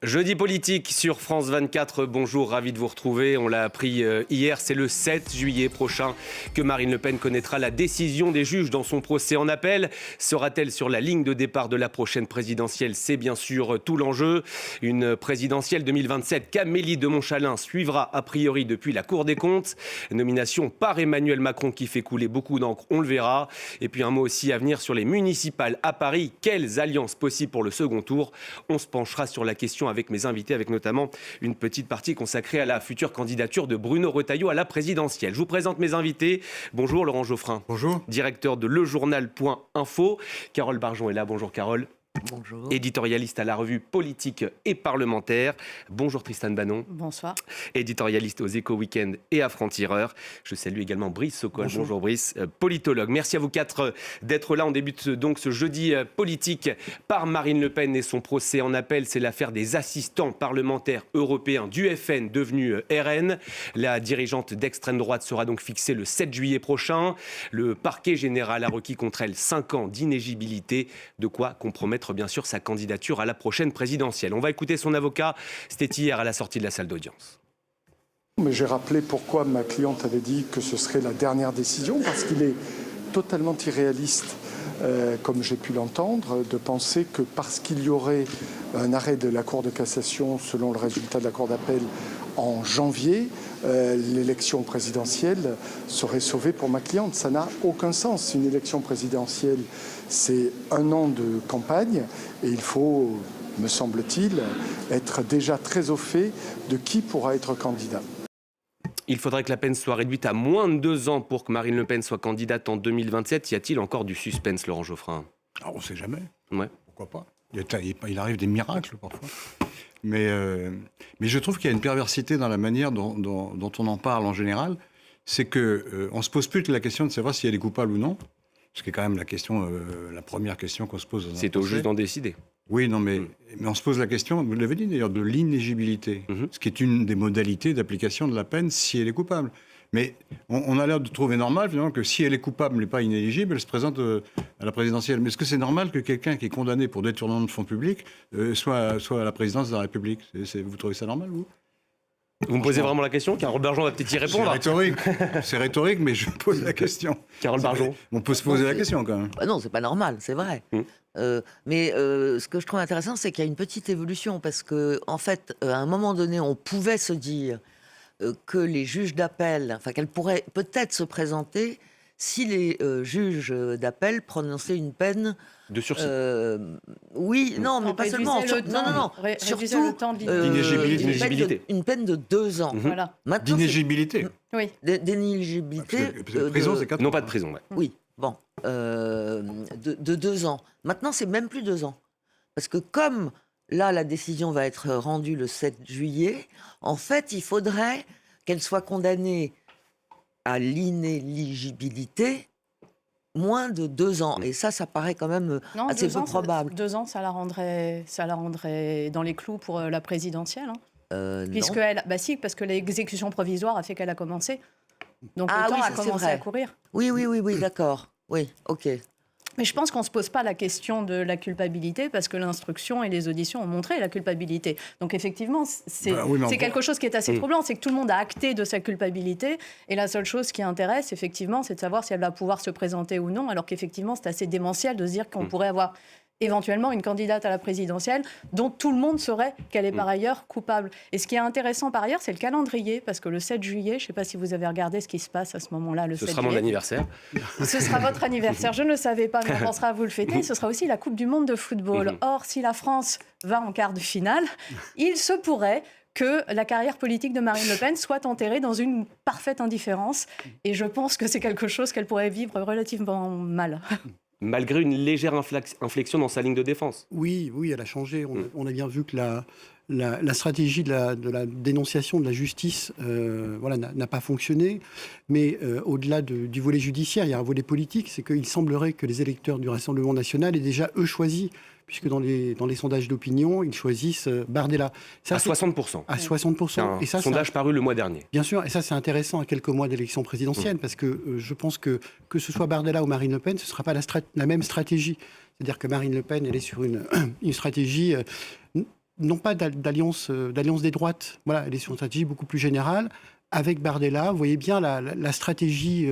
Jeudi politique sur France 24, bonjour, ravi de vous retrouver. On l'a appris hier, c'est le 7 juillet prochain que Marine Le Pen connaîtra la décision des juges dans son procès en appel. Sera-t-elle sur la ligne de départ de la prochaine présidentielle? C'est bien sûr tout l'enjeu. Une présidentielle 2027 qu'Amélie de Montchalin suivra a priori depuis la Cour des comptes. Nomination par Emmanuel Macron qui fait couler beaucoup d'encre, on le verra. Et puis un mot aussi à venir sur les municipales à Paris. Quelles alliances possibles pour le second tour? On se penchera sur la question avec mes invités, avec notamment une petite partie consacrée à la future candidature de Bruno Retailleau à la présidentielle. Je vous présente mes invités. Bonjour Laurent Geoffrin. Bonjour. Directeur de lejournal.info. Carole Barjon est là. Bonjour Carole. Bonjour. Éditorialiste à la revue Politique et Parlementaire. Bonjour Tristan Banon. Bonsoir. Éditorialiste aux Échos Week-end et à Franc-Tireur. Je salue également Brice Sokol. Bonjour Brice, politologue. Merci à vous quatre d'être là. On débute donc ce jeudi politique par Marine Le Pen et son procès en appel. C'est l'affaire des assistants parlementaires européens du FN devenus RN. La dirigeante d'extrême droite sera donc fixée le 7 juillet prochain. Le parquet général a requis contre elle 5 ans d'inéligibilité, de quoi compromettre bien sûr sa candidature à la prochaine présidentielle. On va écouter son avocat, c'était hier à la sortie de la salle d'audience. Mais j'ai rappelé pourquoi ma cliente avait dit que ce serait la dernière décision, parce qu'il est totalement irréaliste, comme j'ai pu l'entendre, de penser que parce qu'il y aurait un arrêt de la Cour de cassation selon le résultat de la Cour d'appel en janvier, l'élection présidentielle serait sauvée pour ma cliente. Ça n'a aucun sens. Une élection présidentielle, c'est 1 an de campagne et il faut, me semble-t-il, être déjà très au fait de qui pourra être candidat. Il faudrait que la peine soit réduite à moins de 2 ans pour que Marine Le Pen soit candidate en 2027. Y a-t-il encore du suspense, Laurent Geoffrin? Alors, on ne sait jamais. Ouais. Pourquoi pas? Il arrive des miracles parfois. Mais je trouve qu'il y a une perversité dans la manière dont on en parle en général. C'est qu'on ne se pose plus la question de savoir si elle est coupable ou non. Ce qui est quand même la première question qu'on se pose. C'est au juge d'en décider. Oui, non, mais on se pose la question, vous l'avez dit d'ailleurs, de l'inéligibilité, ce qui est une des modalités d'application de la peine si elle est coupable. Mais on a l'air de trouver normal, finalement, que si elle est coupable, mais pas inéligible, elle se présente à la présidentielle. Mais est-ce que c'est normal que quelqu'un qui est condamné pour détournement de fonds publics soit à la présidence de la République? Vous trouvez ça normal, vous? Vous me posez vraiment la question? Carole Barjon va peut-être y répondre. C'est rhétorique, mais je pose la question. Carole Barjon. On peut se poser la question, quand même. Non, c'est pas normal, c'est vrai. Mais ce que je trouve intéressant, c'est qu'il y a une petite évolution, parce que, en fait, à un moment donné, on pouvait se dire que les juges d'appel, enfin qu'elle pourrait peut-être se présenter si les juges d'appel prononçaient une peine de sursis. Oui, non, mais pas seulement. Surtout le temps d'inéligibilité. Une peine de 2 ans. Voilà. D'inéligibilité. Oui. D'inéligibilité. Prison, c'est 4 ans. Non, pas de prison. Ouais. Oui, bon. De 2 ans. Maintenant, c'est même plus 2 ans. Parce que comme là, la décision va être rendue le 7 juillet, en fait, il faudrait qu'elle soit condamnée à l'inéligibilité moins de 2 ans. Et ça paraît quand même assez peu probable. 2 ans, ça la rendrait dans les clous pour la présidentielle. Puisque si, parce que l'exécution provisoire a fait qu'elle a commencé. Donc le temps a commencé à courir. Oui, d'accord. Oui, ok. Mais je pense qu'on ne se pose pas la question de la culpabilité parce que l'instruction et les auditions ont montré la culpabilité. Donc effectivement, c'est quelque chose qui est assez troublant, c'est que tout le monde a acté de sa culpabilité et la seule chose qui intéresse, effectivement, c'est de savoir si elle va pouvoir se présenter ou non, alors qu'effectivement, c'est assez démentiel de se dire qu'on pourrait avoir éventuellement une candidate à la présidentielle dont tout le monde saurait qu'elle est par ailleurs coupable. Et ce qui est intéressant par ailleurs, c'est le calendrier, parce que le 7 juillet, je ne sais pas si vous avez regardé ce qui se passe à ce moment-là, le 7 juillet. Ce sera mon anniversaire. Ce sera votre anniversaire, je ne le savais pas, mais on pensera à vous le fêter. Ce sera aussi la Coupe du Monde de football. Or, si la France va en quart de finale, il se pourrait que la carrière politique de Marine Le Pen soit enterrée dans une parfaite indifférence. Et je pense que c'est quelque chose qu'elle pourrait vivre relativement mal. Malgré une légère inflexion dans sa ligne de défense. Oui, elle a changé. On a bien vu que la stratégie de la dénonciation de la justice n'a pas fonctionné. Mais au-delà du volet judiciaire, il y a un volet politique. C'est qu'il semblerait que les électeurs du Rassemblement national aient déjà, eux, choisi, puisque dans les sondages d'opinion, ils choisissent Bardella. Ça, à 60%. À 60%. C'est un sondage paru le mois dernier. Bien sûr, et ça c'est intéressant à quelques mois d'élection présidentielle, parce que je pense que ce soit Bardella ou Marine Le Pen, ce ne sera pas la même stratégie. C'est-à-dire que Marine Le Pen, elle est sur une stratégie non pas d'alliance des droites. Voilà, elle est sur une stratégie beaucoup plus générale. Avec Bardella, vous voyez bien la stratégie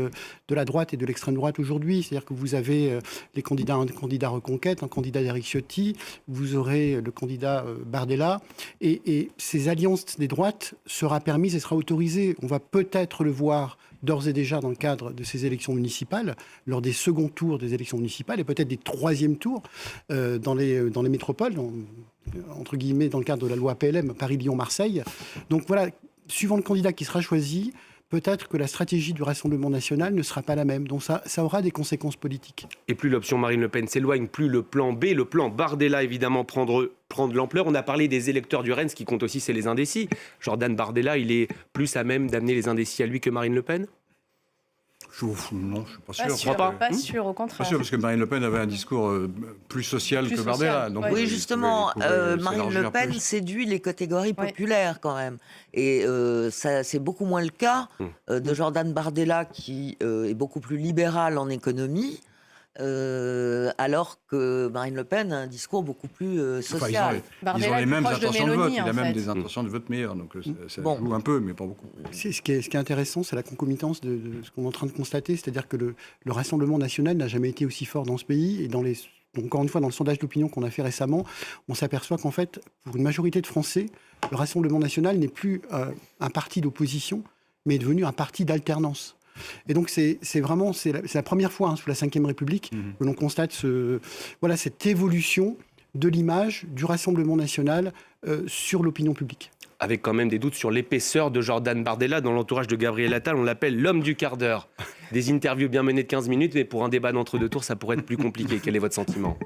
de la droite et de l'extrême droite aujourd'hui. C'est-à-dire que vous avez un candidat Reconquête, un candidat d'Éric Ciotti, vous aurez le candidat Bardella. Et ces alliances des droites sera permise et sera autorisée. On va peut-être le voir d'ores et déjà dans le cadre de ces élections municipales, lors des seconds tours des élections municipales et peut-être des troisièmes tours dans les métropoles, entre guillemets, dans le cadre de la loi PLM, Paris, Lyon, Marseille. Donc voilà, suivant le candidat qui sera choisi, peut-être que la stratégie du Rassemblement national ne sera pas la même. Donc ça aura des conséquences politiques. Et plus l'option Marine Le Pen s'éloigne, plus le plan B, le plan Bardella, évidemment, prendre de l'ampleur. On a parlé des électeurs du RN, ce qui compte aussi, c'est les indécis. Jordan Bardella, il est plus à même d'amener les indécis à lui que Marine Le Pen ? Non, je ne suis pas sûr. Pas sûr, au contraire. Pas sûr, parce que Marine Le Pen avait un discours plus social que Bardella. Donc, oui, justement, Marine Le Pen séduit les catégories populaires quand même. Et ça, c'est beaucoup moins le cas de Jordan Bardella, qui est beaucoup plus libéral en économie. Alors que Marine Le Pen a un discours beaucoup plus social. Ils ont les mêmes intentions de vote. Il a même des intentions de vote meilleures. Donc ça joue un peu, mais pas beaucoup. Ce qui est intéressant, c'est la concomitance de ce qu'on est en train de constater. C'est-à-dire que le Rassemblement national n'a jamais été aussi fort dans ce pays. Et donc, encore une fois, dans le sondage d'opinion qu'on a fait récemment, on s'aperçoit qu'en fait, pour une majorité de Français, le Rassemblement national n'est plus un parti d'opposition, mais est devenu un parti d'alternance. Et donc c'est la première fois sous la Ve République que l'on constate cette évolution de l'image du Rassemblement national sur l'opinion publique. Avec quand même des doutes sur l'épaisseur de Jordan Bardella. Dans l'entourage de Gabriel Attal, on l'appelle l'homme du quart d'heure. Des interviews bien menées de 15 minutes, mais pour un débat d'entre-deux tours, ça pourrait être plus compliqué. Quel est votre sentiment ?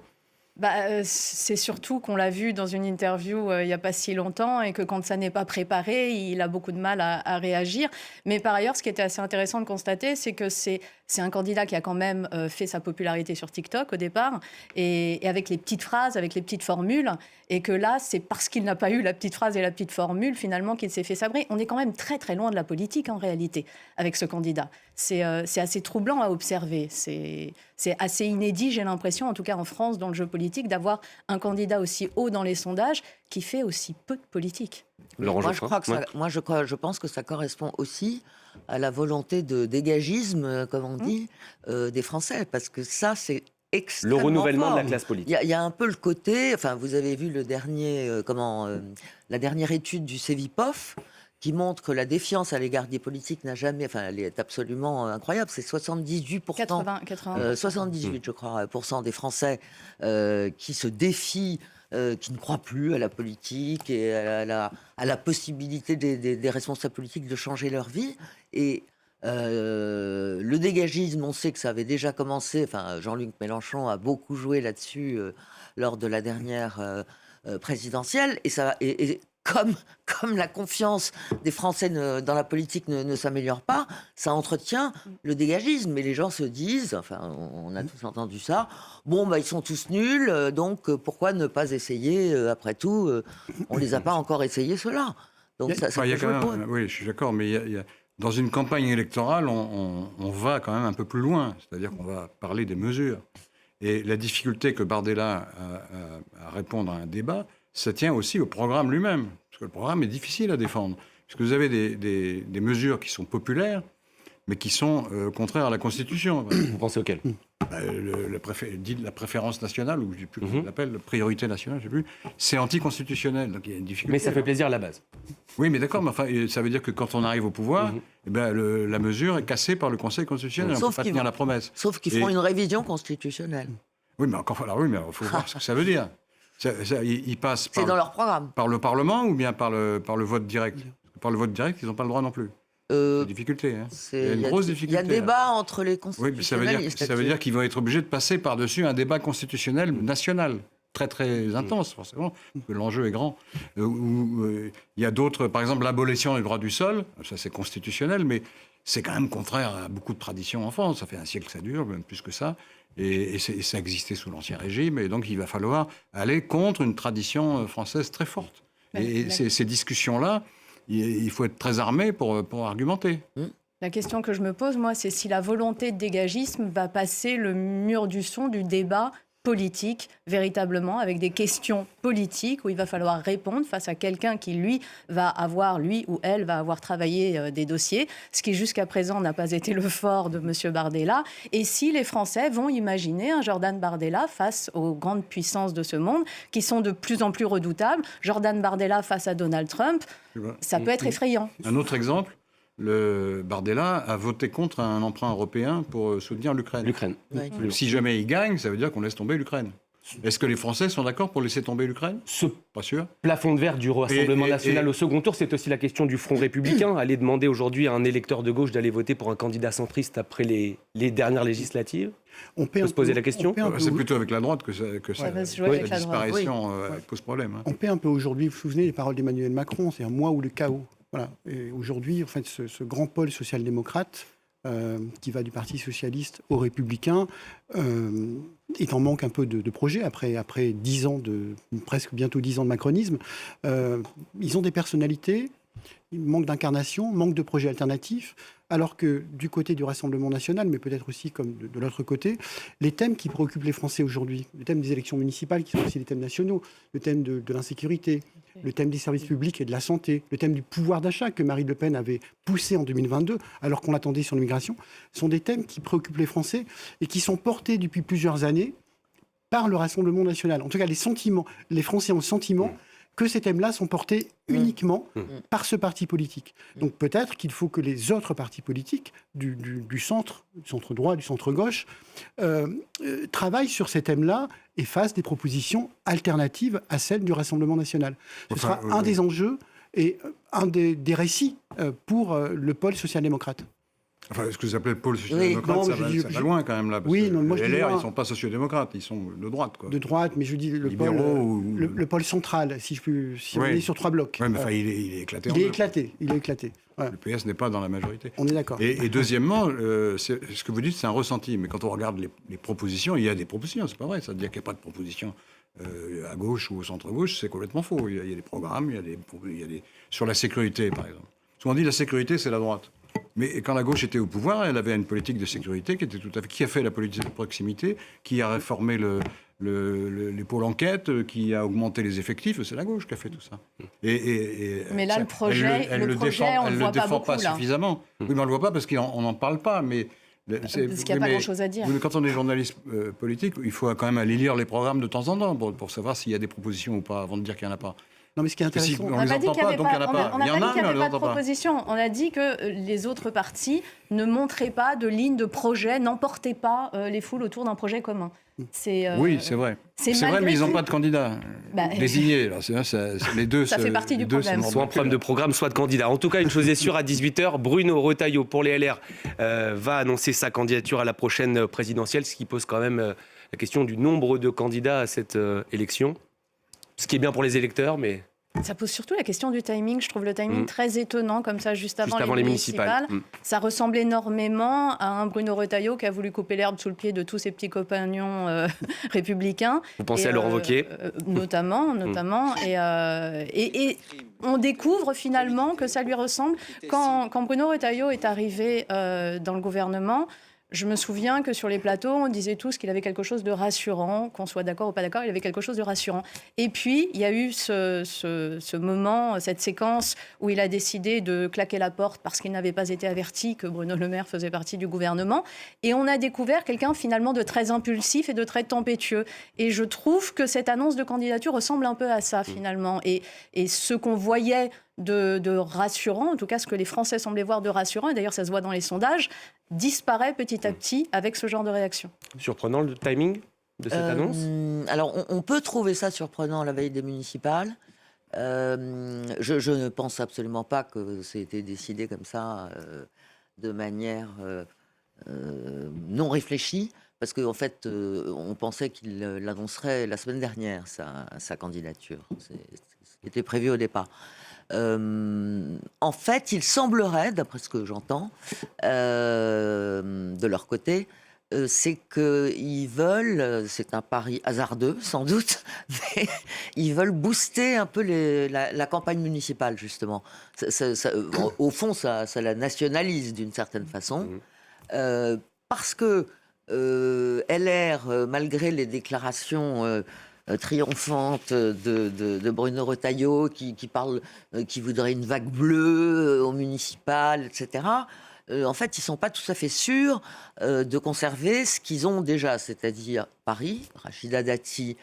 C'est surtout qu'on l'a vu dans une interview il n'y a pas si longtemps et que quand ça n'est pas préparé, il a beaucoup de mal à réagir. Mais par ailleurs, ce qui était assez intéressant de constater, c'est que c'est un candidat qui a quand même fait sa popularité sur TikTok au départ, et avec les petites phrases, avec les petites formules, et que là, c'est parce qu'il n'a pas eu la petite phrase et la petite formule, finalement, qu'il s'est fait sabrer. On est quand même très, très loin de la politique, en réalité, avec ce candidat. C'est assez troublant à observer. C'est assez inédit, j'ai l'impression, en tout cas en France, dans le jeu politique, d'avoir un candidat aussi haut dans les sondages qui fait aussi peu de politique. Je pense que ça correspond aussi à la volonté de dégagisme, comme on dit, des Français. Parce que ça, c'est extrêmement le renouvellement fort. de la classe politique. Il y a un peu le côté... Enfin, vous avez vu la dernière étude du Cevipof, qui montre que la défiance à l'égard des politiques n'a jamais... Enfin, elle est absolument incroyable. C'est 78%, 78, je crois, des Français qui se défient, qui ne croient plus à la politique et à la possibilité des responsables politiques de changer leur vie. Et le dégagisme, on sait que ça avait déjà commencé. Enfin, Jean-Luc Mélenchon a beaucoup joué là-dessus lors de la dernière présidentielle. Et comme la confiance des Français dans la politique ne s'améliore pas, ça entretient le dégagisme. Et les gens se disent, enfin, on a tous entendu ça, ils sont tous nuls, donc pourquoi ne pas essayer, après tout, on ne les a pas encore essayés, ceux-là. Donc ça peut jouer pour eux. Oui, je suis d'accord, mais dans une campagne électorale, on va quand même un peu plus loin, c'est-à-dire qu'on va parler des mesures. Et la difficulté que Bardella a à répondre à un débat, ça tient aussi au programme lui-même. Parce que le programme est difficile à défendre. Parce que vous avez des mesures qui sont populaires, mais qui sont contraires à la Constitution. Vous pensez auquel ? La préférence nationale, ou je ne sais plus comment on l'appelle, la priorité nationale, je ne sais plus, c'est anticonstitutionnel. Donc il y a une difficulté. Mais ça fait plaisir à la base. Oui, mais d'accord, mais enfin, ça veut dire que quand on arrive au pouvoir, la mesure est cassée par le Conseil constitutionnel. On ne peut pas tenir la promesse. Sauf qu'ils font une révision constitutionnelle. Oui, mais il faut voir ce que ça veut dire. Ils passent c'est dans leur programme. Par le Parlement ou bien par le vote direct ? Par le vote direct, ils n'ont pas le droit non plus. C'est une difficulté. Il y a une grosse difficulté. Il y a débat entre les constitutionnels. Oui, ça veut dire qu'ils vont être obligés de passer par-dessus un débat constitutionnel national. Très, très intense, forcément, parce que l'enjeu est grand. Il y a d'autres, par exemple, l'abolition des droits du sol, ça c'est constitutionnel, mais c'est quand même contraire à beaucoup de traditions en France. Ça fait un siècle que ça dure, même plus que ça. Et ça existait sous l'Ancien Régime, et donc il va falloir aller contre une tradition française très forte. Et ces discussions-là, il faut être très armé pour argumenter. La question que je me pose, moi, c'est si la volonté de dégagisme va passer le mur du son du débat politique, véritablement, avec des questions politiques où il va falloir répondre face à quelqu'un qui, lui ou elle, va avoir travaillé des dossiers, ce qui jusqu'à présent n'a pas été le fort de M. Bardella. Et si les Français vont imaginer un Jordan Bardella face aux grandes puissances de ce monde, qui sont de plus en plus redoutables, Jordan Bardella face à Donald Trump, ça peut être effrayant. Un autre exemple, le Bardella a voté contre un emprunt européen pour soutenir l'Ukraine. Oui. Si jamais il gagne, ça veut dire qu'on laisse tomber l'Ukraine. Est-ce que les Français sont d'accord pour laisser tomber l'Ukraine ? Pas sûr. Plafond de verre du Rassemblement national au second tour, c'est aussi la question du Front républicain. Aller demander aujourd'hui à un électeur de gauche d'aller voter pour un candidat centriste après les dernières législatives. On peut se poser la question. C'est plutôt avec la droite que ça va se jouer avec la disparition oui. pose problème. On paie un peu aujourd'hui, vous vous souvenez les paroles d'Emmanuel Macron, c'est un moi ou le chaos. Voilà. Et aujourd'hui, en fait, ce grand pôle social-démocrate qui va du Parti socialiste aux Républicains est en manque un peu de projet après 10 ans presque bientôt 10 ans de macronisme. Ils ont des personnalités, il manque d'incarnation, manque de projets alternatifs, alors que du côté du Rassemblement national, mais peut-être aussi comme de l'autre côté, les thèmes qui préoccupent les Français aujourd'hui, le thème des élections municipales qui sont aussi des thèmes nationaux, le thème de l'insécurité, le thème des services publics et de la santé, le thème du pouvoir d'achat que Marine Le Pen avait poussé en 2022, alors qu'on l'attendait sur l'immigration, sont des thèmes qui préoccupent les Français et qui sont portés depuis plusieurs années par le Rassemblement national. En tout cas, les Français ont le sentiment que ces thèmes-là sont portés uniquement par ce parti politique. Donc peut-être qu'il faut que les autres partis politiques du centre droit, du centre gauche, travaillent sur ces thèmes-là et fassent des propositions alternatives à celles du Rassemblement national. Ce sera un des enjeux et un des récits pour le pôle social-démocrate. Enfin, ce que vous appelez le pôle social-démocrate, ça va loin quand même là. Parce que les LR, ils ne sont pas sociodémocrates, ils sont de droite. Quoi. De droite, mais je dis le pôle central, si on est sur 3 blocs. Oui, mais enfin, il est éclaté. Il est éclaté. Ouais. Le PS n'est pas dans la majorité. On est d'accord. Et deuxièmement, ce que vous dites, c'est un ressenti. Mais quand on regarde les propositions, il y a des propositions, c'est pas vrai. Ça veut dire qu'il n'y a pas de propositions à gauche ou au centre-gauche, c'est complètement faux. Il y a des programmes, il y a des... Sur la sécurité, par exemple. Souvent on dit la sécurité, c'est la droite. Mais quand la gauche était au pouvoir, elle avait une politique de sécurité qui était tout à fait... Qui a fait la politique de proximité, qui a réformé les pôles enquête, qui a augmenté les effectifs, c'est la gauche qui a fait tout ça. Mais là, le projet, on ne le voit pas beaucoup, suffisamment. Oui, mais on ne le voit pas parce qu'on n'en parle pas. Mais parce qu'il n'y a pas grand-chose à dire. Quand on est journaliste politique, il faut quand même aller lire les programmes de temps en temps pour savoir s'il y a des propositions ou pas, avant de dire qu'il n'y en a pas. Non, mais ce qui est intéressant, on n'a pas dit qu'il n'y avait pas de proposition. On a dit que les autres partis ne montraient pas de ligne de projet, n'emportaient pas les foules autour d'un projet commun. Oui, c'est vrai. C'est vrai, mais ils n'ont pas de candidats désignés. Les deux, ça fait partie du problème. Soit un problème de programme, soit de candidat. En tout cas, une chose est sûre, à 18h, Bruno Retailleau, pour les LR, va annoncer sa candidature à la prochaine présidentielle, ce qui pose quand même la question du nombre de candidats à cette élection. Ce qui est bien pour les électeurs, mais... Ça pose surtout la question du timing. Je trouve le timing très étonnant, comme ça, juste avant les municipales. Ça ressemble énormément à un Bruno Retailleau qui a voulu couper l'herbe sous le pied de tous ses petits compagnons républicains. Vous pensez à Laurent Wauquiez Notamment. Et on découvre finalement que ça lui ressemble. Quand Bruno Retailleau est arrivé dans le gouvernement, je me souviens que sur les plateaux, on disait tous qu'il avait quelque chose de rassurant, qu'on soit d'accord ou pas d'accord, il avait quelque chose de rassurant. Et puis, il y a eu ce moment, cette séquence où il a décidé de claquer la porte parce qu'il n'avait pas été averti que Bruno Le Maire faisait partie du gouvernement. Et on a découvert quelqu'un finalement de très impulsif et de très tempétueux. Et je trouve que cette annonce de candidature ressemble un peu à ça finalement. Et ce qu'on voyait de rassurant, en tout cas ce que les Français semblaient voir de rassurant, et d'ailleurs ça se voit dans les sondages, disparaît petit à petit avec ce genre de réaction. Surprenant le timing de cette annonce ? Alors on peut trouver ça surprenant la veille des municipales. Je ne pense absolument pas que c'était décidé comme ça de manière non réfléchie, parce qu'en fait on pensait qu'il l'annoncerait la semaine dernière, sa candidature. C'est ce qui était prévu au départ. En fait, il semblerait, d'après ce que j'entends, de leur côté, c'est qu'ils veulent, c'est un pari hasardeux sans doute, mais ils veulent booster un peu la campagne municipale, justement. Au fond, ça la nationalise d'une certaine façon, parce que LR, malgré les déclarations triomphante de Bruno Retailleau qui voudrait une vague bleue au municipal, etc. En fait, ils ne sont pas tout à fait sûrs de conserver ce qu'ils ont déjà, c'est-à-dire Paris. Rachida Dati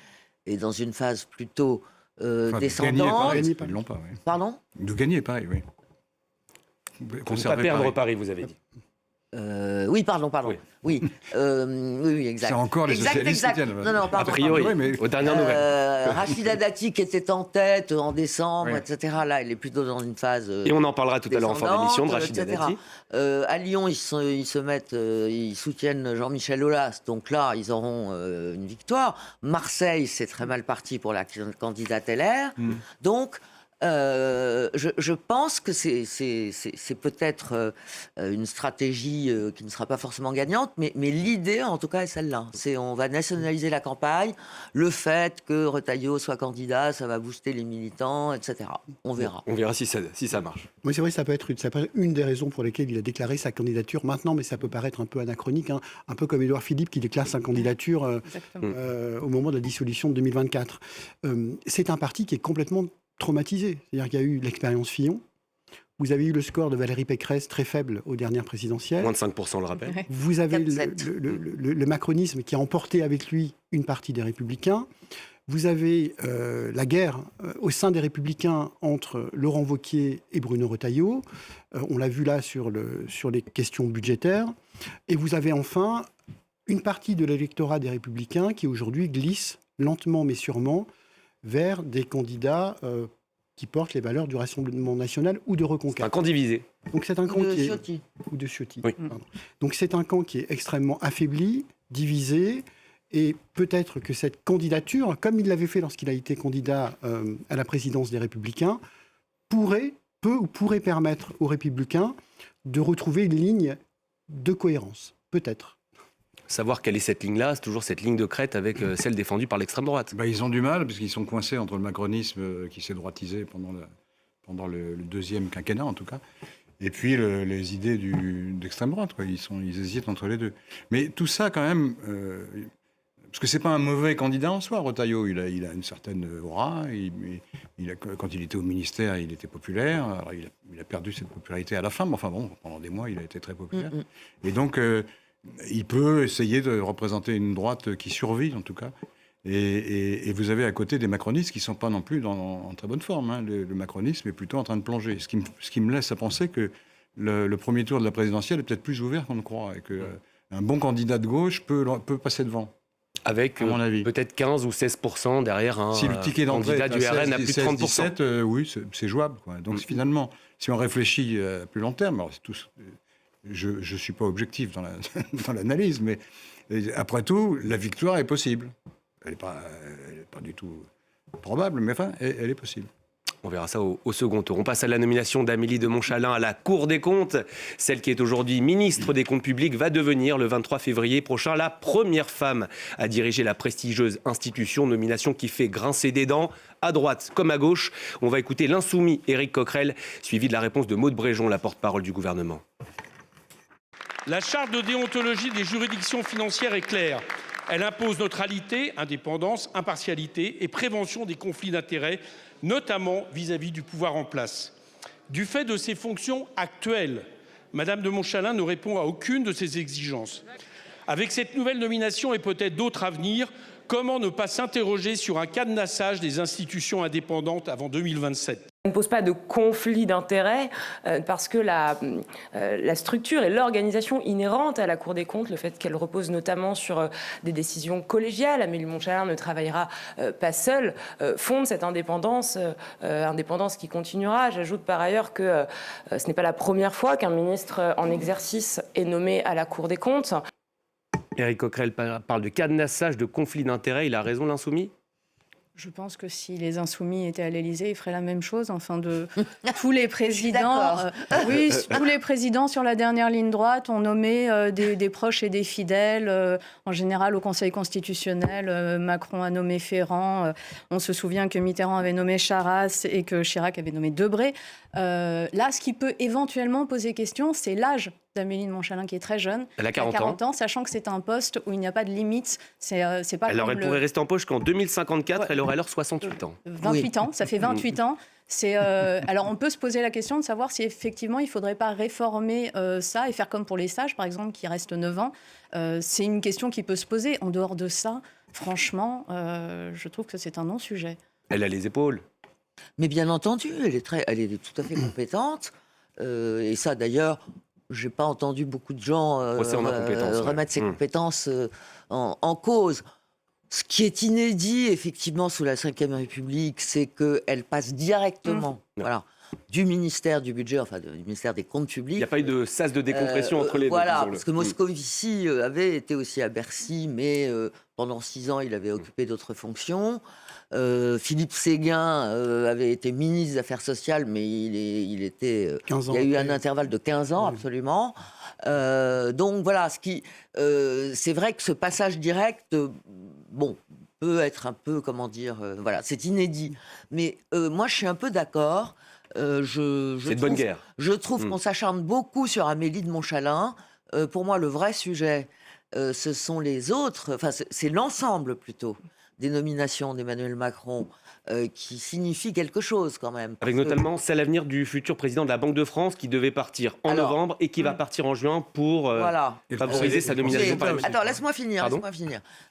est dans une phase plutôt descendante. Ils ne l'ont pas, oui. Pardon ? De gagner Paris, oui. Pour ne pas perdre Paris, vous avez dit. Oui, pardon. Oui, exact. C'est encore les socialistes qui tiennent. Non, pardon. A priori, mais aux dernières nouvelles. Rachida Dati qui était en tête en décembre, etc. Là, elle est plutôt dans une phase. Et on en parlera tout à l'heure en fin d'émission de Rachida Dati. À Lyon, ils soutiennent Jean-Michel Aulas. Donc là, ils auront une victoire. Marseille, c'est très mal parti pour la candidate LR. Donc, je pense que c'est peut-être une stratégie qui ne sera pas forcément gagnante, mais l'idée, en tout cas, est celle-là. On va nationaliser la campagne. Le fait que Retailleau soit candidat, ça va booster les militants, etc. On verra. On verra si ça marche. Oui, c'est vrai, ça peut être une des raisons pour lesquelles il a déclaré sa candidature maintenant, mais ça peut paraître un peu anachronique, hein, un peu comme Édouard Philippe qui déclare sa candidature au moment de la dissolution de 2024. C'est un parti qui est complètement traumatisé. C'est-à-dire qu'il y a eu l'expérience Fillon. Vous avez eu le score de Valérie Pécresse très faible aux dernières présidentielles. Moins de 5%, on le rappelle. Vous avez le macronisme qui a emporté avec lui une partie des Républicains. Vous avez la guerre au sein des Républicains entre Laurent Wauquiez et Bruno Retailleau. On l'a vu là sur les questions budgétaires. Et vous avez enfin une partie de l'électorat des Républicains qui aujourd'hui glisse lentement mais sûrement vers des candidats qui portent les valeurs du Rassemblement national ou de Reconquête. Un camp divisé. Donc c'est un camp Ciotti. Ou de Ciotti. Oui. Donc c'est un camp qui est extrêmement affaibli, divisé, et peut-être que cette candidature, comme il l'avait fait lorsqu'il a été candidat à la présidence des Républicains, pourrait permettre aux Républicains de retrouver une ligne de cohérence. Peut-être. Savoir quelle est cette ligne-là, c'est toujours cette ligne de crête avec celle défendue par l'extrême droite. Ils ont du mal, parce qu'ils sont coincés entre le macronisme qui s'est droitisé pendant le deuxième quinquennat, en tout cas, et puis les idées d'extrême droite. Ils hésitent entre les deux. Mais tout ça, quand même, parce que c'est pas un mauvais candidat en soi, Retailleau. Il a une certaine aura. Quand il était au ministère, il était populaire. Alors, il a perdu cette popularité à la fin, mais enfin bon, pendant des mois, il a été très populaire. Et donc... il peut essayer de représenter une droite qui survit, en tout cas. Et vous avez à côté des macronistes qui ne sont pas non plus en très bonne forme. Hein. Le macronisme est plutôt en train de plonger. Ce qui me laisse à penser que le premier tour de la présidentielle est peut-être plus ouvert qu'on ne croit. Et qu'un bon candidat de gauche peut passer devant. Avec peut-être 15 ou 16% derrière un si le ticket d'entrée candidat du RN à plus de 30%. 17, oui, c'est jouable. Quoi. Donc finalement, si on réfléchit à plus long terme, alors c'est tout... Je ne suis pas objectif dans l'analyse, mais après tout, la victoire est possible. Elle n'est pas du tout probable, mais enfin, elle est possible. On verra ça au second tour. On passe à la nomination d'Amélie de Montchalin à la Cour des comptes. Celle qui est aujourd'hui ministre des Comptes publics va devenir le 23 février prochain la première femme à diriger la prestigieuse institution. Nomination qui fait grincer des dents à droite comme à gauche. On va écouter l'insoumis Éric Coquerel, suivi de la réponse de Maud Bréjon, la porte-parole du gouvernement. La charte de déontologie des juridictions financières est claire. Elle impose neutralité, indépendance, impartialité et prévention des conflits d'intérêts, notamment vis-à-vis du pouvoir en place. Du fait de ses fonctions actuelles, Madame de Montchalin ne répond à aucune de ces exigences. Avec cette nouvelle nomination et peut-être d'autres à venir, comment ne pas s'interroger sur un cadenassage des institutions indépendantes avant 2027 ? Ça ne pose pas de conflit d'intérêts parce que la structure et l'organisation inhérente à la Cour des comptes, le fait qu'elle repose notamment sur des décisions collégiales, Amélie Montchalin ne travaillera pas seule, fonde cette indépendance, indépendance qui continuera. J'ajoute par ailleurs que ce n'est pas la première fois qu'un ministre en exercice est nommé à la Cour des comptes. Éric Coquerel parle de cadenassage, de conflit d'intérêts. Il a raison, l'insoumis ? Je pense que si les Insoumis étaient à l'Élysée, ils feraient la même chose. Enfin, de tous les présidents, tous les présidents sur la dernière ligne droite ont nommé des proches et des fidèles. En général, au Conseil constitutionnel, Macron a nommé Ferrand. On se souvient que Mitterrand avait nommé Charasse et que Chirac avait nommé Debré. Là, ce qui peut éventuellement poser question, c'est l'âge d'Amélie de Montchalin, qui est très jeune. Elle a 40 ans. Sachant que c'est un poste où il n'y a pas de limite. C'est pas Alors, elle pourrait rester en poste jusqu'en 2054, Ouais. elle aurait alors 68 ans. 28 ans, ça fait 28 ans. Alors, on peut se poser la question de savoir si effectivement il ne faudrait pas réformer ça et faire comme pour les sages, par exemple, qui restent 9 ans. C'est une question qui peut se poser. En dehors de ça, franchement, je trouve que c'est un non-sujet. Elle a les épaules. Mais bien entendu, elle est tout à fait compétente. Et ça, d'ailleurs, j'ai pas entendu beaucoup de gens remettre ses compétences en cause. Ce qui est inédit, effectivement, sous la Ve République, c'est qu'elle passe directement du ministère du Budget, enfin du ministère des Comptes publics. Il n'y a pas eu de sas de décompression entre les deux. Voilà, parce que Moscovici avait été aussi à Bercy, mais pendant 6 ans, il avait occupé d'autres fonctions. Philippe Séguin avait été ministre des Affaires sociales, mais il y a eu un intervalle de 15 ans, absolument. Donc voilà, c'est vrai que ce passage direct, peut être un peu, c'est inédit. Mais moi, je suis un peu d'accord. C'est de bonne guerre. Je trouve qu'on s'acharne beaucoup sur Amélie de Montchalin. Pour moi, le vrai sujet, ce sont les autres, c'est l'ensemble plutôt des nominations d'Emmanuel Macron qui signifient quelque chose quand même. Avec notamment celle à venir du futur président de la Banque de France qui devait partir en novembre et qui va partir en juin pour favoriser sa nomination par la suite. Attends, laisse-moi finir.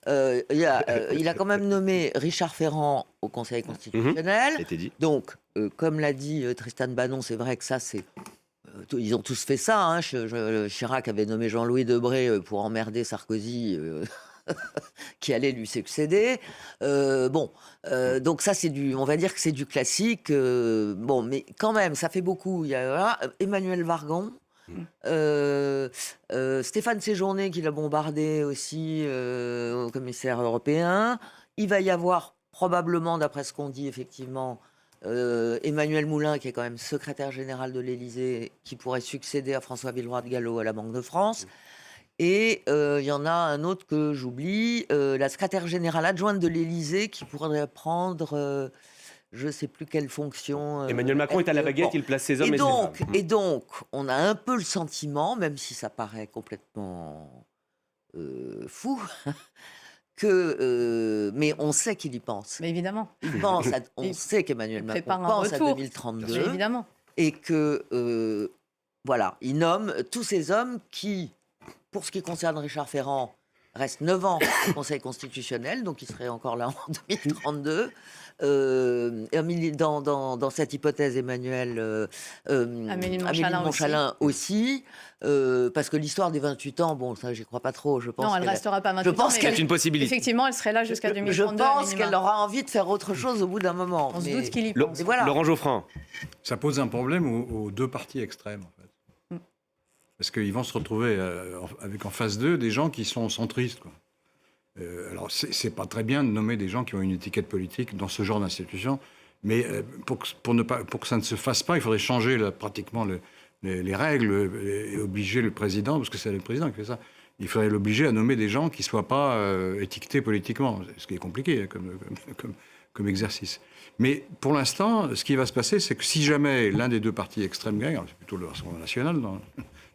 Il a quand même nommé Richard Ferrand au Conseil constitutionnel. Donc, comme l'a dit Tristan Banon, c'est vrai que ça, ils ont tous fait ça. Hein. Chirac avait nommé Jean-Louis Debré pour emmerder Sarkozy, qui allait lui succéder. Donc ça, on va dire que c'est du classique. Mais quand même, ça fait beaucoup. Il y a Emmanuel Vargon. Stéphane Séjourné qui l'a bombardé aussi au commissaire européen. Il va y avoir probablement, d'après ce qu'on dit, effectivement, Emmanuel Moulin, qui est quand même secrétaire général de l'Élysée, qui pourrait succéder à François Villeroy de Galhau à la Banque de France. Et il y en a un autre que j'oublie, la secrétaire générale adjointe de l'Élysée, qui pourrait prendre... je ne sais plus quelle fonction. Emmanuel Macron est à la baguette, il place ses hommes et ses femmes. Et donc, on a un peu le sentiment, même si ça paraît complètement fou, mais on sait qu'il y pense. Mais évidemment. On sait qu'Emmanuel Macron pense à 2032. Mais évidemment. Et que, il nomme tous ces hommes qui, pour ce qui concerne Richard Ferrand, restent 9 ans au Conseil constitutionnel, donc il serait encore là en 2032. Dans cette hypothèse, Amélie de Montchalin aussi, parce que l'histoire des 28 ans, ça, j'y crois pas trop. Je pense non, elle ne restera pas 28 ans. Je pense qu'elle est une possibilité. Effectivement, elle serait là jusqu'à 2032. Je pense qu'elle aura envie de faire autre chose au bout d'un moment. On se doute qu'il y pense. Laurent Geoffrin. Ça pose un problème aux deux partis extrêmes, en fait. Parce qu'ils vont se retrouver avec en face d'eux des gens qui sont centristes, quoi. Alors, c'est pas très bien de nommer des gens qui ont une étiquette politique dans ce genre d'institution, mais pour que ça ne se fasse pas, il faudrait changer pratiquement les règles et obliger le président, parce que c'est le président qui fait ça, il faudrait l'obliger à nommer des gens qui ne soient pas étiquetés politiquement, ce qui est compliqué comme exercice. Mais pour l'instant, ce qui va se passer, c'est que si jamais l'un des deux partis extrêmes gagne, c'est plutôt le Rassemblement national,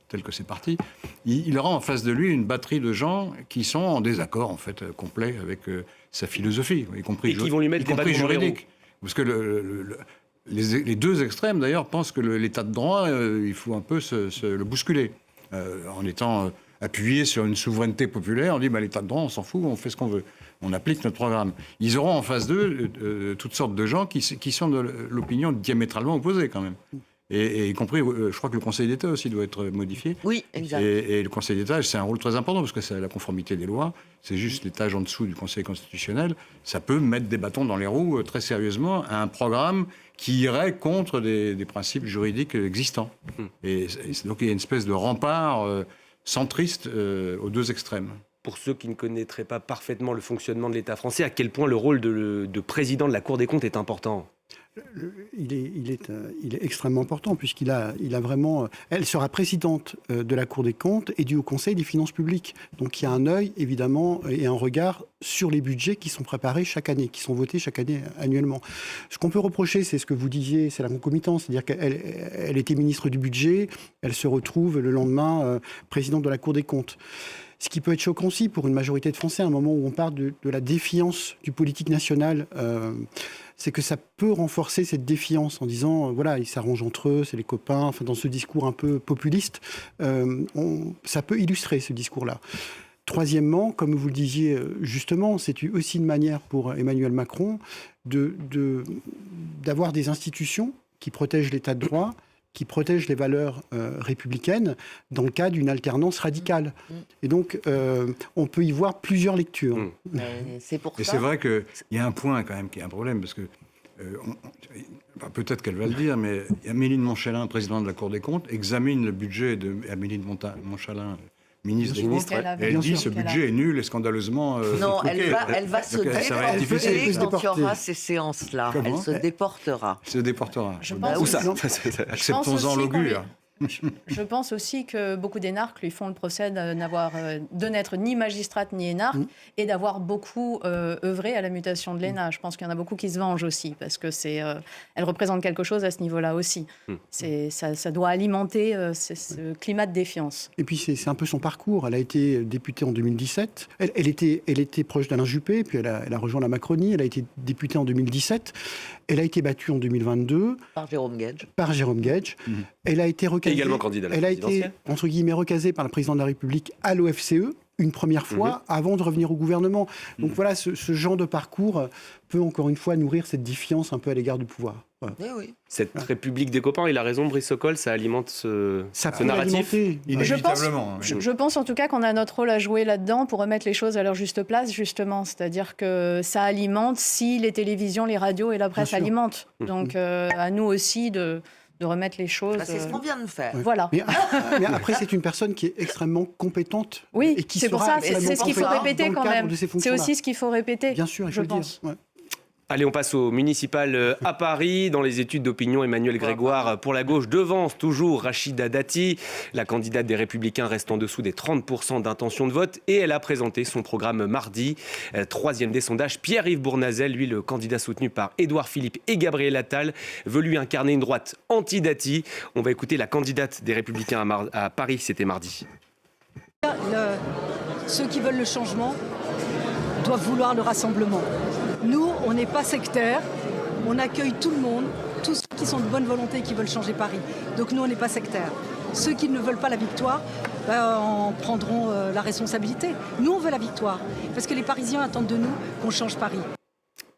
tel que c'est parti, il aura en face de lui une batterie de gens qui sont en désaccord, en fait, complet avec sa philosophie, y compris qui vont lui mettre des bâtons dans les roues. Parce que les deux extrêmes, d'ailleurs, pensent que l'état de droit, il faut un peu le bousculer. En étant appuyé sur une souveraineté populaire, on dit l'état de droit, on s'en fout, on fait ce qu'on veut. On applique notre programme. Ils auront en face d'eux toutes sortes de gens qui sont de l'opinion diamétralement opposée, quand même. Et y compris, je crois que le Conseil d'État aussi doit être modifié. Oui, exact. Et le Conseil d'État, c'est un rôle très important parce que c'est la conformité des lois. C'est juste l'étage en dessous du Conseil constitutionnel. Ça peut mettre des bâtons dans les roues très sérieusement à un programme qui irait contre des principes juridiques existants. Et donc il y a une espèce de rempart centriste aux deux extrêmes. Pour ceux qui ne connaîtraient pas parfaitement le fonctionnement de l'État français, à quel point le rôle de président de la Cour des comptes est important ? Il est extrêmement important puisqu'il a vraiment... Elle sera présidente de la Cour des comptes et du Haut Conseil des finances publiques. Donc il y a un œil, évidemment, et un regard sur les budgets qui sont préparés chaque année, qui sont votés chaque année annuellement. Ce qu'on peut reprocher, c'est ce que vous disiez, c'est la concomitance. C'est-à-dire qu'elle était ministre du budget, elle se retrouve le lendemain présidente de la Cour des comptes. Ce qui peut être choquant aussi pour une majorité de Français, à un moment où on parle de la défiance du politique national, c'est que ça peut renforcer cette défiance en disant, voilà, ils s'arrangent entre eux, c'est les copains, enfin, dans ce discours un peu populiste, ça peut illustrer ce discours-là. Troisièmement, comme vous le disiez justement, c'est aussi une manière pour Emmanuel Macron d'avoir des institutions qui protègent l'état de droit, qui protège les valeurs républicaines dans le cas d'une alternance radicale. Et donc, on peut y voir plusieurs lectures. C'est pour ça. Et c'est vrai qu'il y a un point quand même qui est un problème, parce que peut-être qu'elle va le dire, mais Améline Montchalin, présidente de la Cour des comptes, examine le budget d'Améline Montchalin, ministre des Comptes, et elle dit ce budget est nul et scandaleusement... non, elle va se déporter quand il y aura ces séances-là. Elle se déportera. Se déportera. Je pense où ça acceptons-en l'augure. Je pense aussi que beaucoup d'énarques lui font le procès de n'être ni magistrate ni énarque et d'avoir beaucoup œuvré à la mutation de l'ENA. Je pense qu'il y en a beaucoup qui se vengent aussi parce que elle représente quelque chose à ce niveau-là aussi. Ça doit alimenter ce climat de défiance. Et puis c'est un peu son parcours. Elle a été députée en 2017. Elle était proche d'Alain Juppé, puis elle a rejoint la Macronie. Elle a été députée en 2017. Elle a été battue en 2022 par Jérôme Gage. Elle a été recasée. Également candidat à la présidentielle. Elle a été, entre guillemets, recasée par le président de la République à l'OFCE une première fois avant de revenir au gouvernement. Donc voilà, ce genre de parcours peut encore une fois nourrir cette défiance un peu à l'égard du pouvoir. Voilà. Oui. Cette République des copains, il a raison, Brice Sokol, ça alimente ce narratif. Inévitablement. Je pense en tout cas qu'on a notre rôle à jouer là-dedans pour remettre les choses à leur juste place, justement. C'est-à-dire que ça alimente si les télévisions, les radios et la presse alimentent. Donc à nous aussi de remettre les choses... c'est ce qu'on vient de faire. Voilà. Mais après, c'est une personne qui est extrêmement compétente. Oui, et qui c'est pour ça, c'est ce qu'il faut répéter quand même. C'est aussi ce qu'il faut répéter. Bien sûr, je pense. Ouais. Allez, on passe au municipal à Paris. Dans les études d'opinion, Emmanuel Grégoire, pour la gauche, devance toujours Rachida Dati. La candidate des Républicains reste en dessous des 30% d'intention de vote. Et elle a présenté son programme mardi. Troisième des sondages, Pierre-Yves Bournazel, lui, le candidat soutenu par Édouard Philippe et Gabriel Attal, veut lui incarner une droite anti-Dati. On va écouter la candidate des Républicains à Paris, c'était mardi. Ceux qui veulent le changement doivent vouloir le rassemblement. Nous, on n'est pas sectaires, on accueille tout le monde, tous ceux qui sont de bonne volonté et qui veulent changer Paris. Donc nous, on n'est pas sectaires. Ceux qui ne veulent pas la victoire en prendront la responsabilité. Nous, on veut la victoire, parce que les Parisiens attendent de nous qu'on change Paris.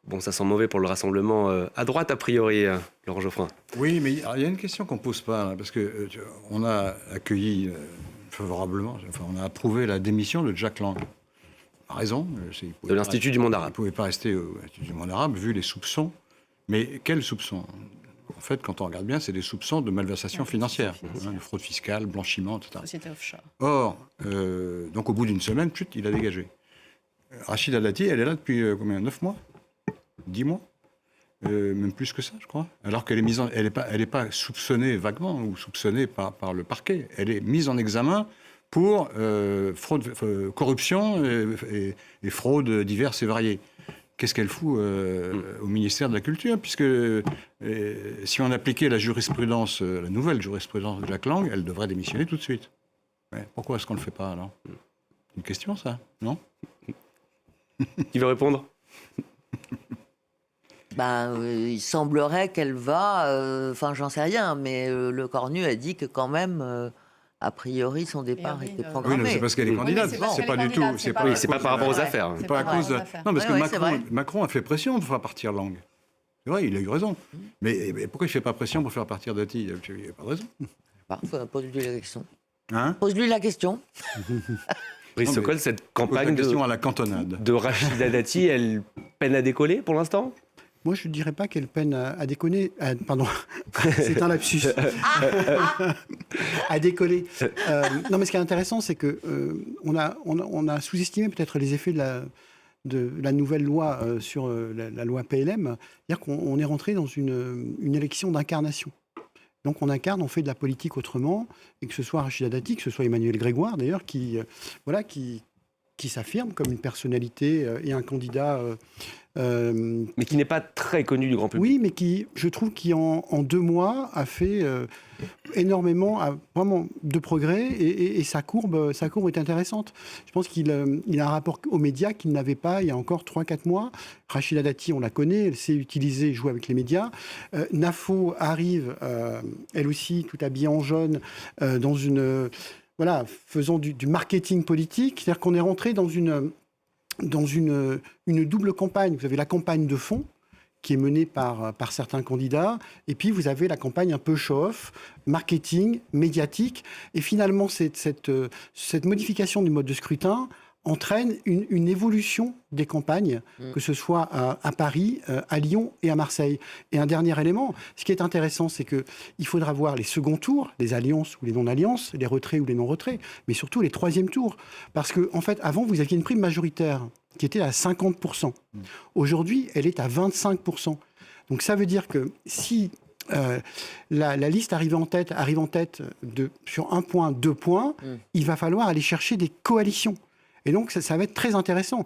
Bon, ça sent mauvais pour le rassemblement à droite, a priori, Laurent Geoffrin. Oui, mais il y a une question qu'on ne pose pas, là, parce qu'on a accueilli favorablement, on a approuvé la démission de Jack Lang. Raison. De l'Institut du monde arabe. Il ne pouvait pas rester au Institut du monde arabe, vu les soupçons. Mais quels soupçons ? En fait, quand on regarde bien, c'est des soupçons de malversation financière, de fraude fiscale, blanchiment, etc. Société offshore. Or, donc au bout d'une semaine, il a dégagé. Rachida Dati, elle est là depuis combien ? 9 mois ? 10 mois ? Même plus que ça, je crois. Alors qu'elle est elle n'est pas soupçonnée vaguement ou soupçonnée par le parquet. Elle est mise en examen pour fraude, corruption et fraudes diverses et variées. Qu'est-ce qu'elle fout au ministère de la Culture ? Puisque si on appliquait la jurisprudence, la nouvelle jurisprudence de Jack Lang, elle devrait démissionner tout de suite. Ouais. Pourquoi est-ce qu'on ne le fait pas, alors ? Une question, ça, non ? Qui veut répondre ? Il semblerait qu'elle va... Enfin, j'en sais rien, mais le Cornu a dit que quand même... a priori, son départ était programmé. Oui, c'est parce qu'elle est candidate. C'est pas du tout. C'est pas par rapport aux affaires. C'est pas à cause de. Non, parce que Macron a fait pression pour faire partir Lang. C'est vrai, il a eu raison. Mais pourquoi il ne fait pas pression pour faire partir Dati ? Il n'y a pas de raison. Pose-lui la question. Pose-lui la question. Brice Sokol, cette campagne à la cantonade de Rachida Dati, elle peine à décoller pour l'instant ? Moi, je ne dirais pas qu'elle peine à déconner. Pardon, c'est un lapsus. À décoller. Non, mais ce qui est intéressant, c'est qu'on a sous-estimé peut-être les effets de la nouvelle loi sur la loi PLM, c'est-à-dire qu'on est rentré dans une élection d'incarnation. Donc on incarne, on fait de la politique autrement, et que ce soit Rachida Dati, que ce soit Emmanuel Grégoire d'ailleurs, qui s'affirme comme une personnalité et un candidat... mais qui n'est pas très connu du grand public. Oui, mais qui, je trouve, en 2 mois a fait énormément, vraiment de progrès, et sa courbe est intéressante. Je pense qu'il a un rapport aux médias qu'il n'avait pas il y a encore 3-4 mois. Rachida Dati, on la connaît, elle sait utiliser et jouer avec les médias. Nafo arrive, elle aussi, tout habillée en jaune, dans une... Voilà, faisant du marketing politique. C'est-à-dire qu'on est rentré dans une double campagne. Vous avez la campagne de fond, qui est menée par certains candidats, et puis vous avez la campagne un peu show-off, marketing, médiatique, et finalement cette modification du mode de scrutin entraîne une évolution des campagnes, que ce soit à Paris, à Lyon et à Marseille. Et un dernier élément, ce qui est intéressant, c'est qu'il faudra voir les seconds tours, les alliances ou les non-alliances, les retraits ou les non-retraits, mais surtout les troisièmes tours. Parce qu'en fait, avant, vous aviez une prime majoritaire qui était à 50%. Aujourd'hui, elle est à 25%. Donc ça veut dire que si la liste arrive en tête sur 1 point, 2 points, il va falloir aller chercher des coalitions. Et donc, ça va être très intéressant.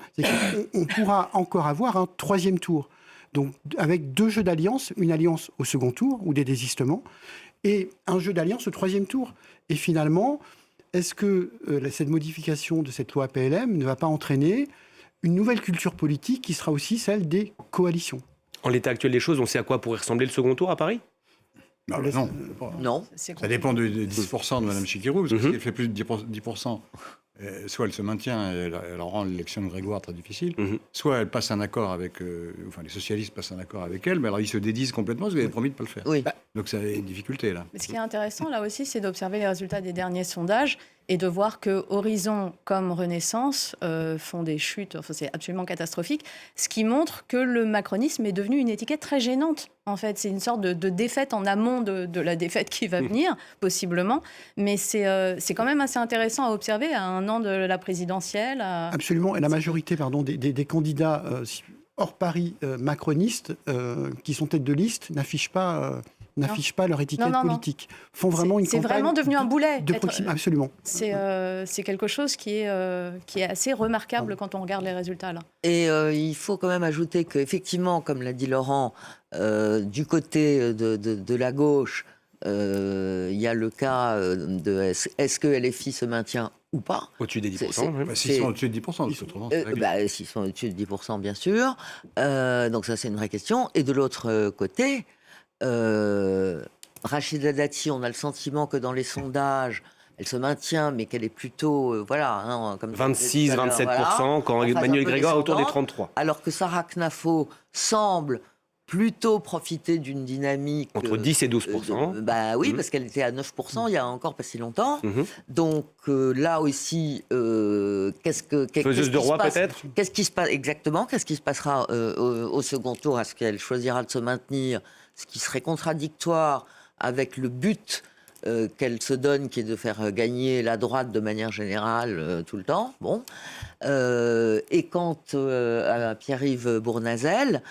On pourra encore avoir un 3e tour. Donc, avec 2 jeux d'alliance, une alliance au second tour, ou des désistements, et un jeu d'alliance au 3e tour. Et finalement, est-ce que cette modification de cette loi PLM ne va pas entraîner une nouvelle culture politique qui sera aussi celle des coalitions? En l'état actuel des choses, on sait à quoi pourrait ressembler le second tour à Paris? Non. Ça dépend de 10% de Mme Chikirou, parce que si elle fait plus de 10%, soit elle se maintient et elle rend l'élection de Grégoire très difficile, soit elle passe un accord avec... les socialistes passent un accord avec elle, mais alors ils se dédisent complètement parce qu'ils avaient promis de ne pas le faire. Oui. Donc ça a une difficulté, là. Mais ce qui est intéressant, là aussi, c'est d'observer les résultats des derniers sondages et de voir que Horizon comme Renaissance font des chutes, c'est absolument catastrophique, ce qui montre que le macronisme est devenu une étiquette très gênante. En fait, c'est une sorte de défaite en amont de la défaite qui va venir, possiblement. Mais c'est quand même assez intéressant à observer à 1 an de la présidentielle. Absolument. Et la majorité des candidats hors Paris macronistes qui sont tête de liste n'affichent pas leur étiquette politique. Font vraiment une campagne. C'est vraiment devenu un boulet. Absolument. C'est quelque chose qui est assez remarquable quand on regarde les résultats là. Et il faut quand même ajouter qu'effectivement, comme l'a dit Laurent, du côté de la gauche, il y a le cas de est-ce que LFI se maintient ou pas. Au-dessus des 10%. S'ils sont au-dessus de 10%, autrement. S'ils sont au-dessus de 10%, bien sûr. Donc ça, c'est une vraie question. Et de l'autre côté, Rachida Dati, on a le sentiment que dans les sondages, elle se maintient, mais qu'elle est plutôt, comme 26-27%, quand Emmanuel Grégoire est autour des 33%. Alors que Sarah Knafo semble plutôt profiter d'une dynamique... Entre 10 et 12%. Oui, parce qu'elle était à 9% il y a encore pas si longtemps. Donc là aussi, Faiseuse de roi peut-être. Qu'est-ce qui se passe exactement? Qu'est-ce qui se passera au second tour? Est-ce qu'elle choisira de se maintenir, ce qui serait contradictoire avec le but qu'elle se donne, qui est de faire gagner la droite de manière générale tout le temps. Bon. Et quant à Pierre-Yves Bournazel,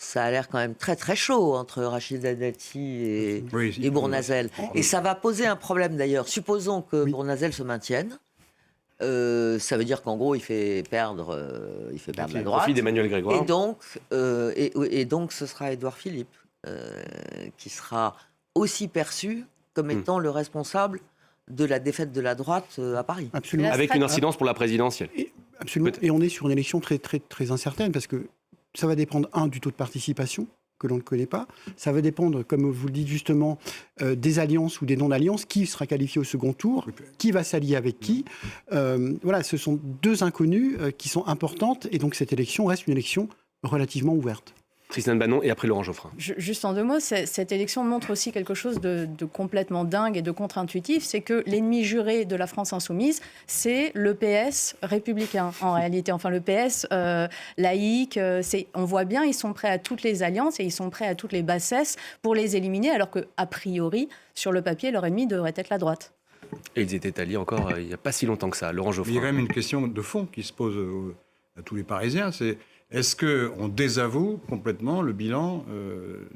ça a l'air quand même très très chaud entre Rachida Dati et Bournazel. Et ça va poser un problème d'ailleurs. Supposons que Bournazel se maintienne. Ça veut dire qu'en gros, il fait perdre la droite. Profit d'Emmanuel Grégoire. Et donc, ce sera Édouard Philippe qui sera aussi perçu comme étant le responsable de la défaite de la droite à Paris. Absolument. Avec une incidence pour la présidentielle. Absolument. Et on est sur une élection très, très, très incertaine parce que ça va dépendre, du taux de participation que l'on ne connaît pas. Ça va dépendre, comme vous le dites justement, des alliances ou des non-alliances. Qui sera qualifié au second tour? Qui va s'allier avec qui? Ce sont 2 inconnues qui sont importantes. Et donc, cette élection reste une élection relativement ouverte. Christiane Banon et après Laurent Geoffrin. Juste en 2 mots, cette élection montre aussi quelque chose de complètement dingue et de contre-intuitif, c'est que l'ennemi juré de la France insoumise, c'est le PS républicain, en réalité. Enfin, le PS laïque, on voit bien, ils sont prêts à toutes les alliances et ils sont prêts à toutes les bassesses pour les éliminer, alors qu'a priori, sur le papier, leur ennemi devrait être la droite. Et ils étaient alliés encore il n'y a pas si longtemps que ça. Laurent Geoffrin. Il y a quand même une question de fond qui se pose tous les Parisiens, c'est est-ce qu'on désavoue complètement le bilan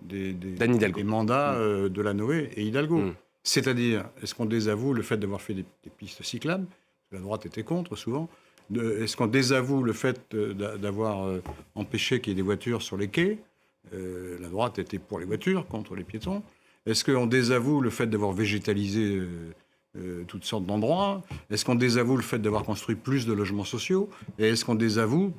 des mandats de Lanoé et Hidalgo C'est-à-dire, est-ce qu'on désavoue le fait d'avoir fait des pistes cyclables? La droite était contre, souvent. Est-ce qu'on désavoue le fait d'avoir empêché qu'il y ait des voitures sur les quais? La droite était pour les voitures, contre les piétons. Est-ce qu'on désavoue le fait d'avoir végétalisé toutes sortes d'endroits? Est-ce qu'on désavoue le fait d'avoir construit plus de logements sociaux? Et est-ce qu'on désavoue,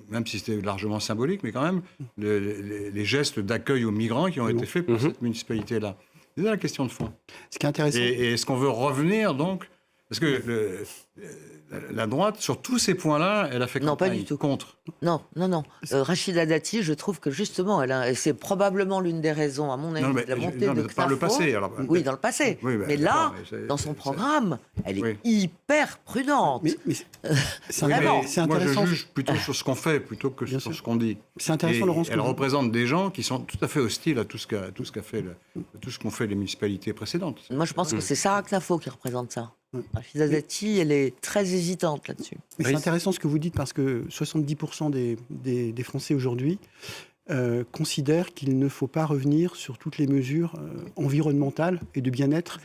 même si c'était largement symbolique, mais quand même, les gestes d'accueil aux migrants qui ont été faits pour cette municipalité-là? C'est ça la question de fond. Ce qui est intéressant. Et est-ce qu'on veut revenir, donc? Parce que la droite, sur tous ces points-là, elle a fait campagne pas du tout. contre. Non. Rachida Dati, je trouve que justement, c'est probablement l'une des raisons, à mon avis, de la montée de par le passé. Alors, oui, dans le passé. Oui, mais là, dans son programme, elle est hyper prudente. C'est intéressant. Moi, je juge plutôt sur ce qu'on fait, plutôt que sur ce qu'on dit. C'est intéressant, Laurent. Elle représente des gens qui sont tout à fait hostiles à tout ce qu'ont fait les municipalités précédentes. Moi, je pense que c'est Sarah Knafo qui représente ça. Rachida Dati, elle est très hésitante là-dessus. Mais c'est intéressant ce que vous dites parce que 70% des Français aujourd'hui considèrent qu'il ne faut pas revenir sur toutes les mesures environnementales et de bien-être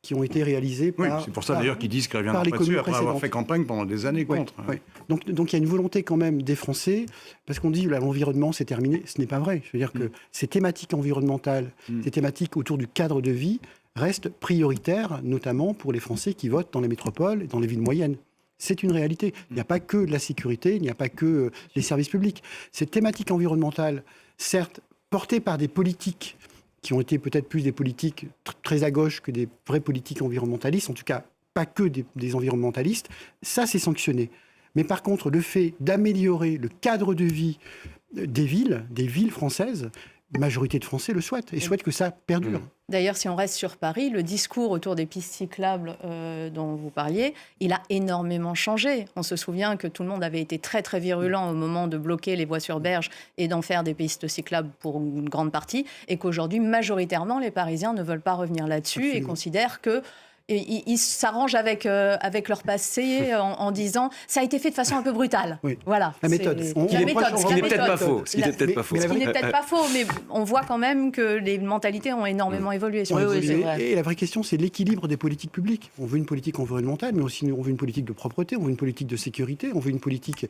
qui ont été réalisées par... Oui, c'est pour ça d'ailleurs qu'ils disent qu'ils reviendront pas dessus après avoir fait campagne pendant des années contre. Oui. Donc il y a une volonté quand même des Français, parce qu'on dit l'environnement c'est terminé, ce n'est pas vrai. Je veux dire que ces thématiques environnementales, ces thématiques autour du cadre de vie, restent prioritaires, notamment pour les Français qui votent dans les métropoles et dans les villes moyennes. C'est une réalité. Il n'y a pas que de la sécurité, il n'y a pas que les services publics. Ces thématiques environnementales, certes portées par des politiques qui ont été peut-être plus des politiques très à gauche que des vraies politiques environnementalistes, en tout cas pas que des environnementalistes, ça c'est sanctionné. Mais par contre, le fait d'améliorer le cadre de vie des villes françaises, la majorité de Français le souhaitent et souhaitent que ça perdure. D'ailleurs, si on reste sur Paris, le discours autour des pistes cyclables dont vous parliez, il a énormément changé. On se souvient que tout le monde avait été très très virulent au moment de bloquer les voies sur berge et d'en faire des pistes cyclables pour une grande partie, et qu'aujourd'hui, majoritairement, les Parisiens ne veulent pas revenir là-dessus et considèrent que ils s'arrangent avec leur passé en disant ça a été fait de façon un peu brutale. Oui. Voilà. La méthode. Ce qui n'est peut-être pas faux. Ce qui n'est peut-être pas faux, mais on voit quand même que les mentalités ont énormément évolué sur le sujet. Et la vraie question, c'est l'équilibre des politiques publiques. On veut une politique environnementale, mais aussi on veut une politique de propreté, on veut une politique de sécurité, on veut une politique...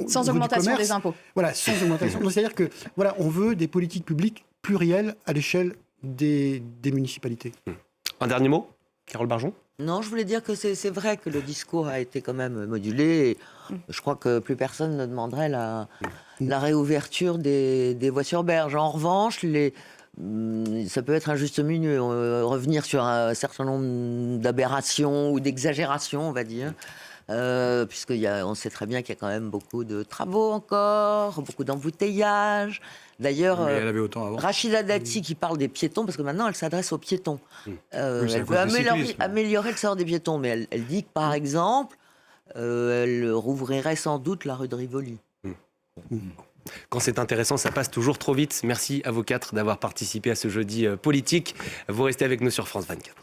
Sans augmentation des impôts. Voilà, sans augmentation. C'est-à-dire que voilà, on veut des politiques publiques plurielles à l'échelle des municipalités. Un dernier mot, Carole Barjon? Non, je voulais dire que c'est vrai que le discours a été quand même modulé. Et je crois que plus personne ne demanderait la réouverture des voies sur berge. En revanche, ça peut être un juste milieu. Revenir sur un certain nombre d'aberrations ou d'exagérations, on va dire. Puisqu'on sait très bien qu'il y a quand même beaucoup de travaux encore, beaucoup d'embouteillages. D'ailleurs, Rachida Dati qui parle des piétons, parce que maintenant elle s'adresse aux piétons. Elle veut améliorer le sort des piétons, mais elle dit que par exemple, elle rouvrirait sans doute la rue de Rivoli. Quand c'est intéressant, ça passe toujours trop vite. Merci à vous quatre d'avoir participé à ce jeudi politique. Vous restez avec nous sur France 24.